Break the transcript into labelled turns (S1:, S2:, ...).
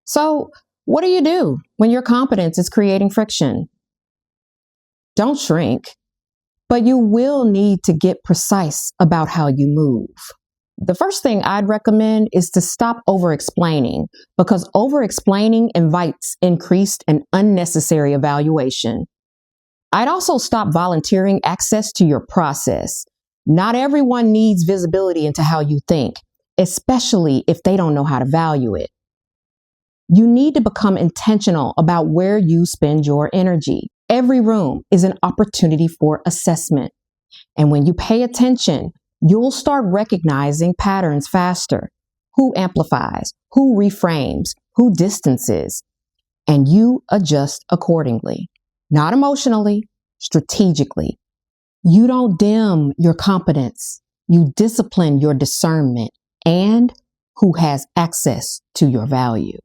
S1: So, what do you do when your competence is creating friction? Don't shrink, but you will need to get precise about how you move. The first thing I'd recommend is to stop over-explaining, because over-explaining invites increased and unnecessary evaluation. I'd also stop volunteering access to your process. Not everyone needs visibility into how you think, especially if they don't know how to value it. You need to become intentional about where you spend your energy. Every room is an opportunity for assessment. And when you pay attention, you'll start recognizing patterns faster. Who amplifies, who reframes, who distances, and you adjust accordingly. Not emotionally, strategically. You don't dim your competence. You discipline your discernment and who has access to your value.